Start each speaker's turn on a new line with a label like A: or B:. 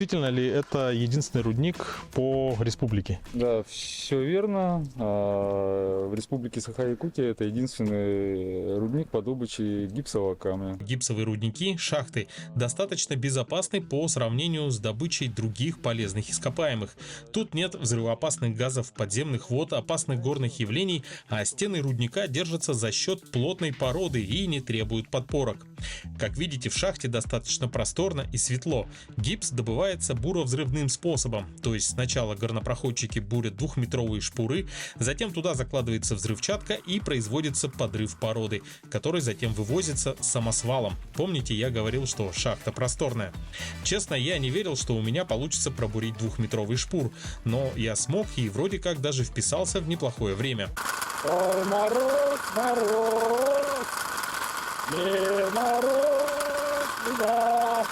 A: Действительно ли это единственный рудник по республике?
B: Да, все верно. В республике Саха-Якутия это единственный рудник по добыче гипсового камня.
C: Гипсовые рудники, шахты, достаточно безопасны по сравнению с добычей других полезных ископаемых. Тут нет взрывоопасных газов, подземных вод, опасных горных явлений, а стены рудника держатся за счет плотной породы и не требуют подпорок. Как видите, в шахте достаточно просторно и светло. Гипс добывается буровзрывным способом, то есть сначала горнопроходчики бурят 2-метровые шпуры, затем туда закладывается взрывчатка и производится подрыв породы, который затем вывозится самосвалом. Помните, я говорил, что шахта просторная? Честно, я не верил, что у меня получится пробурить 2-метровый шпур, но я смог и вроде как даже вписался в неплохое время.
B: Ой, мороз, мороз, не мороз, да.